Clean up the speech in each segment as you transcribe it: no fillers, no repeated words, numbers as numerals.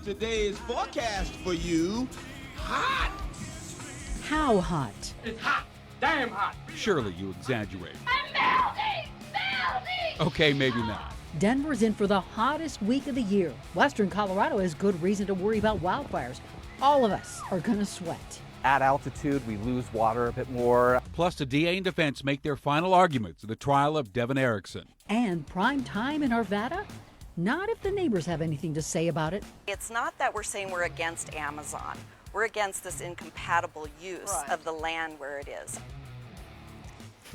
Today's forecast for you, hot. How hot? It's hot. Damn hot. Surely you exaggerate. I'm melting! Melting! Okay, maybe not. Denver's in for the hottest week of the year. Western Colorado has good reason to worry about wildfires. All of us are gonna sweat. At altitude, we lose water a bit more. Plus, the DA and defense make their final arguments in the trial of Devin Erickson. And prime time in Arvada? Not if the neighbors have anything to say about it. It's not that we're saying we're against Amazon. We're against this incompatible use of the land where it is.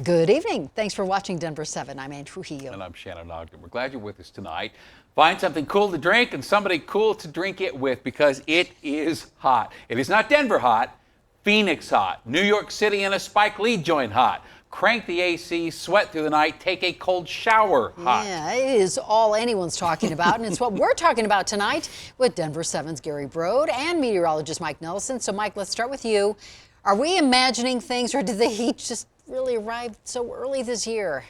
Good evening. Thanks for watching Denver7. I'm Ann Trujillo. And I'm Shannon Ogden. We're glad you're with us tonight. Find something cool to drink and somebody cool to drink it with because it is hot. It is not Denver hot, Phoenix hot, New York City and a Spike Lee joint hot. Crank the AC, sweat through the night, take a cold shower hot. Yeah, it is all anyone's talking about, and it's what we're talking about tonight with Denver7's Gary BRODE and meteorologist Mike Nelson. So, Mike, let's start with you. Are we imagining things, or did the heat just really arrive so early this year?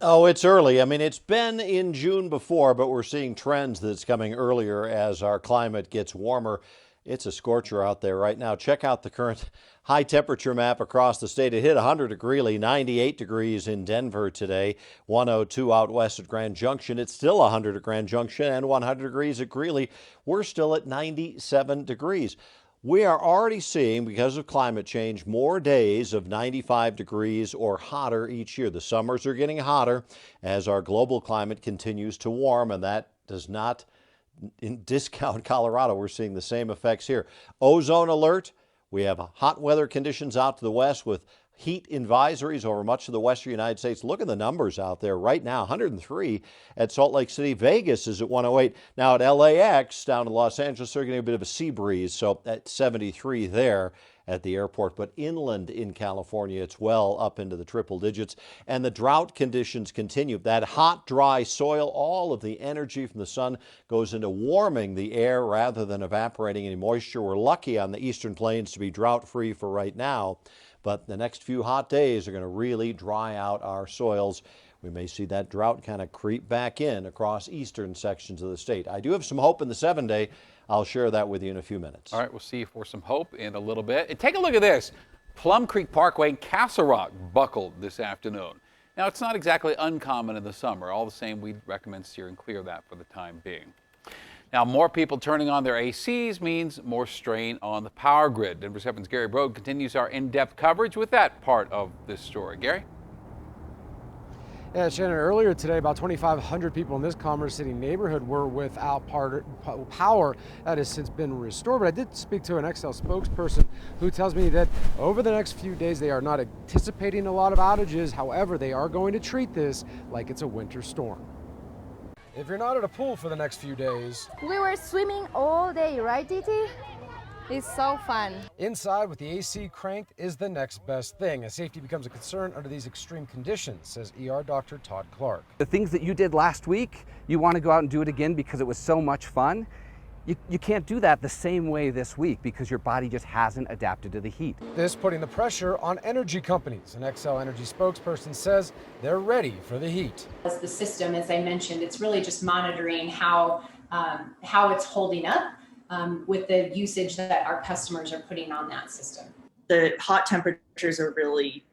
Oh, it's early. I mean, it's been in June before, but we're seeing trends that's coming earlier as our climate gets warmer. It's a scorcher out there right now. Check out the current high temperature map across the state. It hit 100 at Greeley, 98 degrees in Denver today, 102 out west at Grand Junction. It's still 100 at Grand Junction and 100 degrees at Greeley. We're still at 97 degrees. We are already seeing, because of climate change, more days of 95 degrees or hotter each year. The summers are getting hotter as our global climate continues to warm, and that does not discount Colorado. We're seeing the same effects here. Ozone alert. We have hot weather conditions out to the west with heat advisories over much of the western United States. Look at the numbers out there right now. 103 at Salt Lake City. Vegas is at 108. Now at LAX down in Los Angeles, they're getting a bit of a sea breeze. So at 73 there at the airport. But inland in California, it's well up into the triple digits. And the drought conditions continue. That hot, dry soil, all of the energy from the sun goes into warming the air rather than evaporating any moisture. We're lucky on the eastern plains to be drought-free for right now. But the next few hot days are going to really dry out our soils. We may see that drought kind of creep back in across eastern sections of the state. I do have some hope in the 7-day. I'll share that with you in a few minutes. All right, we'll see for some hope in a little bit. And take a look at this. Plum Creek Parkway in Castle Rock buckled this afternoon. Now, it's not exactly uncommon in the summer. All the same, we'd recommend steering clear of that for the time being. Now, more people turning on their ACs means more strain on the power grid. Denver7's Gary BRODE continues our in-depth coverage with that part of this story. Gary? Yeah, Shannon, earlier today, about 2,500 people in this Commerce City neighborhood were without power that has since been restored. But I did speak to an XL spokesperson who tells me that over the next few days, they are not anticipating a lot of outages. However, they are going to treat this like it's a winter storm. If you're not at a pool for the next few days. We were swimming all day, right, Titi? It's so fun. Inside with the AC cranked is the next best thing, as safety becomes a concern under these extreme conditions, says ER Dr. Todd Clark. The things that you did last week, you want to go out and do it again because it was so much fun. You can't do that the same way this week because your body just hasn't adapted to the heat. This putting the pressure on energy companies. An XL Energy spokesperson says they're ready for the heat. As the system, as I mentioned, it's really just monitoring how it's holding up with the usage that our customers are putting on that system. The hot temperatures are really,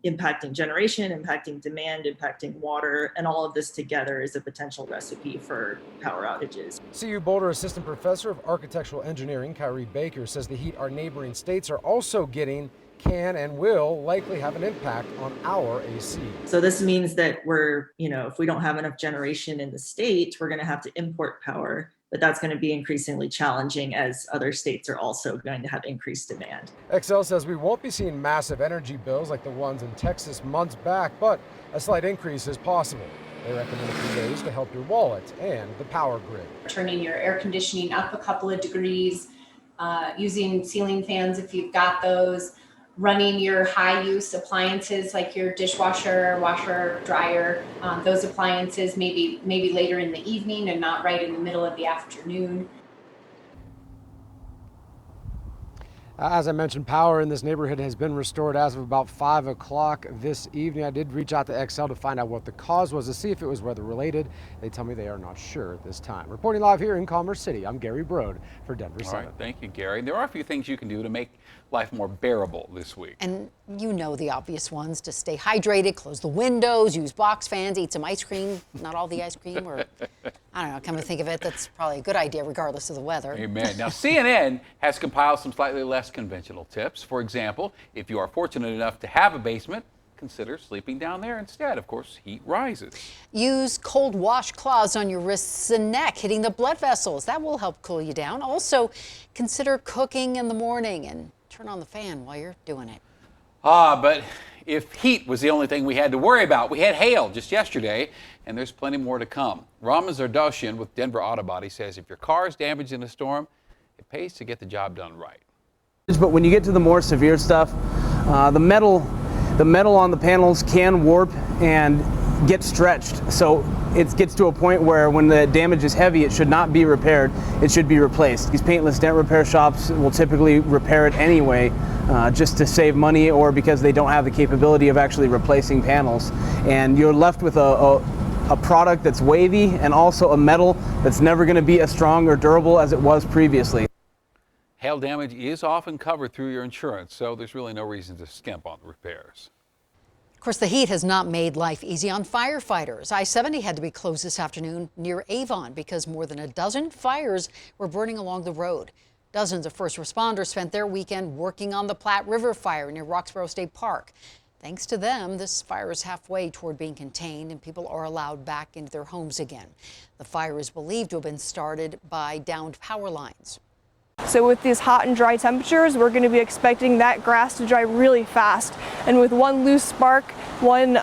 impacting generation, impacting demand, impacting water, and all of this together is a potential recipe for power outages. CU Boulder Assistant Professor of Architectural Engineering, Kyrie Baker, says the heat our neighboring states are also getting can and will likely have an impact on our AC. So this means that we're, if we don't have enough generation in the state, we're going to have to import power. But that's going to be increasingly challenging as other states are also going to have increased demand. XL says we won't be seeing massive energy bills like the ones in Texas months back, but a slight increase is possible. They recommend a few ways to help your wallet and the power grid. Turning your air conditioning up a couple of degrees, using ceiling fans if you've got those, running your high use appliances like your dishwasher, washer, dryer, those appliances maybe later in the evening and not right in the middle of the afternoon. As I mentioned, power in this neighborhood has been restored as of about 5 o'clock this evening. I did reach out to XL to find out what the cause was, to see if it was weather related. They tell me they are not sure at this time. Reporting live here in Commerce City, I'm Gary Brode for Denver7. All right, thank you, Gary. There are a few things you can do to make life more bearable this week. And you know the obvious ones: to stay hydrated, close the windows, use box fans, eat some ice cream. Not all the ice cream, or I don't know, come to think of it, that's probably a good idea regardless of the weather. Amen. Now, CNN has compiled some slightly less conventional tips. For example, if you are fortunate enough to have a basement, consider sleeping down there instead. Of course, heat rises. Use cold washcloths on your wrists and neck, hitting the blood vessels. That will help cool you down. Also, consider cooking in the morning and turn on the fan while you're doing it. But if heat was the only thing we had to worry about, we had hail just yesterday, and there's plenty more to come. Raman Zardoshian with Denver Auto Body says if your car is damaged in a storm, it pays to get the job done right. But when you get to the more severe stuff, the metal on the panels can warp and get stretched. So it gets to a point where when the damage is heavy, it should not be repaired. It should be replaced. These paintless dent repair shops will typically repair it anyway, just to save money or because they don't have the capability of actually replacing panels. And you're left with a product that's wavy and also a metal that's never going to be as strong or durable as it was previously. Hail damage is often covered through your insurance, so there's really no reason to skimp on the repairs. Of course, the heat has not made life easy on firefighters. I-70 had to be closed this afternoon near Avon because more than a dozen fires were burning along the road. Dozens of first responders spent their weekend working on the Platte River fire near Roxborough State Park. Thanks to them, this fire is halfway toward being contained and people are allowed back into their homes again. The fire is believed to have been started by downed power lines. So with these hot and dry temperatures, we're going to be expecting that grass to dry really fast. And with one loose spark, one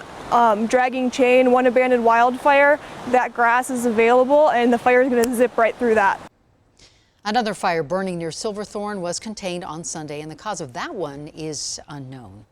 dragging chain, one abandoned wildfire, that grass is available and the fire is going to zip right through that. Another fire burning near Silverthorne was contained on Sunday, and the cause of that one is unknown.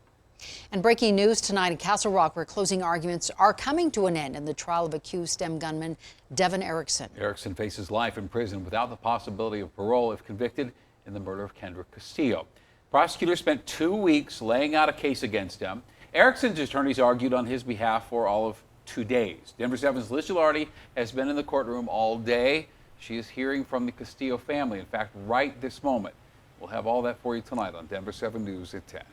And breaking news tonight in Castle Rock, where closing arguments are coming to an end in the trial of accused STEM gunman Devin Erickson. Erickson faces life in prison without the possibility of parole if convicted in the murder of Kendrick Castillo. Prosecutors spent 2 weeks laying out a case against him. Erickson's attorneys argued on his behalf for all of 2 days. Denver7's Liz Gilardi has been in the courtroom all day. She is hearing from the Castillo family. In fact, right this moment. We'll have all that for you tonight on Denver7 News at 10.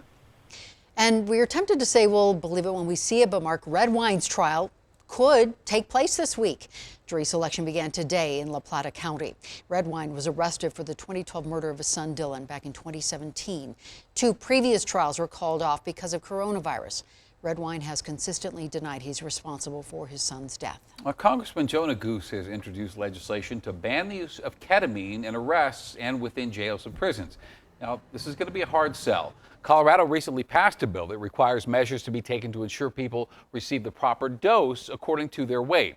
And we are tempted to say we'll believe it when we see it, but Mark Redwine's trial could take place this week. Jury selection began today in La Plata County. Redwine was arrested for the 2012 murder of his son Dylan back in 2017. 2 previous trials were called off because of coronavirus. Redwine has consistently denied he's responsible for his son's death. Congressman Joe Neguse has introduced legislation to ban the use of ketamine in arrests and within jails and prisons. Now, this is going to be a hard sell. Colorado recently passed a bill that requires measures to be taken to ensure people receive the proper dose according to their weight.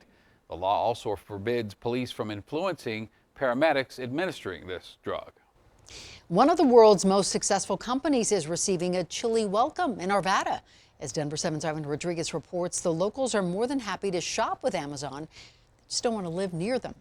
The law also forbids police from influencing paramedics administering this drug. One of the world's most successful companies is receiving a chilly welcome in Arvada. As Denver7's Ivan Rodriguez reports, the locals are more than happy to shop with Amazon. They just don't want to live near them.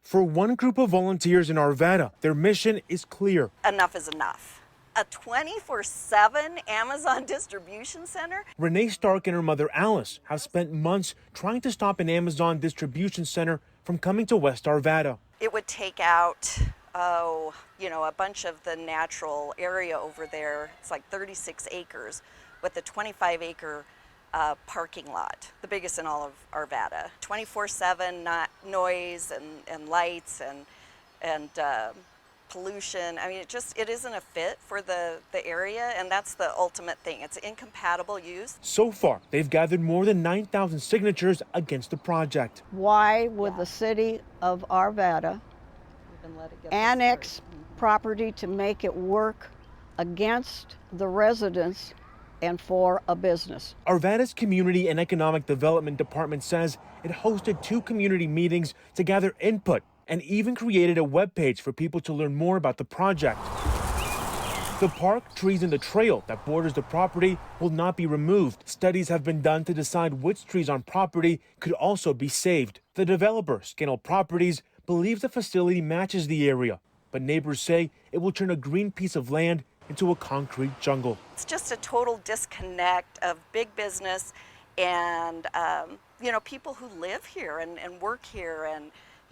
For one group of volunteers in Arvada, their mission is clear. Enough is enough. A 24/7 Amazon distribution center? Renee Stark and her mother Alice have spent months trying to stop an Amazon distribution center from coming to West Arvada. It would take out, a bunch of the natural area over there. It's like 36 acres with a 25-acre parking lot, the biggest in all of Arvada. 24/7, not noise and lights and pollution. I mean, it isn't a fit for the area, and that's the ultimate thing. It's incompatible use. So far, they've gathered more than 9,000 signatures against the project. Why would the city of Arvada annex property to make it work against the residents and for a business? Arvada's Community and Economic Development Department says it hosted 2 community meetings to gather input and even created a webpage for people to learn more about the project. The park, trees, and the trail that borders the property will not be removed. Studies have been done to decide which trees on property could also be saved. The developer, Scannell Properties, believes the facility matches the area. but neighbors say it will turn a green piece of land into a concrete jungle. It's just a total disconnect of big business and, people who live here and work here and,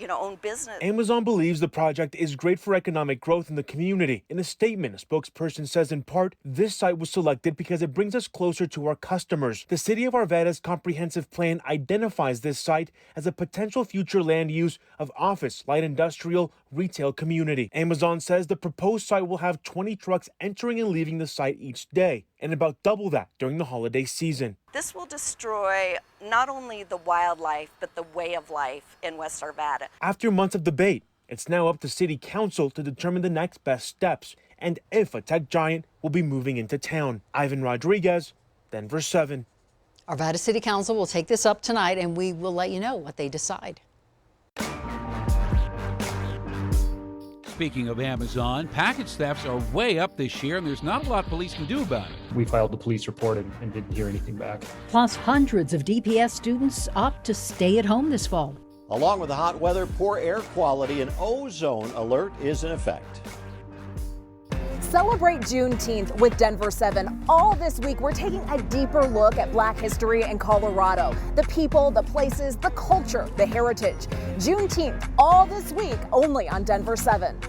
own business. Amazon believes the project is great for economic growth in the community. In a statement, a spokesperson says in part, this site was selected because it brings us closer to our customers. The city of Arvada's comprehensive plan identifies this site as a potential future land use of office, light industrial, retail community. Amazon says the proposed site will have 20 trucks entering and leaving the site each day, and about double that during the holiday season. This will destroy not only the wildlife, but the way of life in West Arvada. After months of debate, it's now up to City Council to determine the next best steps and if a tech giant will be moving into town. Ivan Rodriguez, Denver 7. Arvada City Council will take this up tonight, and we will let you know what they decide. Speaking of Amazon, package thefts are way up this year, and there's not a lot police can do about it. We filed the police report and didn't hear anything back. Plus, hundreds of DPS students opt to stay at home this fall. Along with the hot weather, poor air quality, an ozone alert is in effect. Celebrate Juneteenth with Denver 7. All this week, we're taking a deeper look at Black history in Colorado. The people, the places, the culture, the heritage. Juneteenth, all this week, only on Denver 7.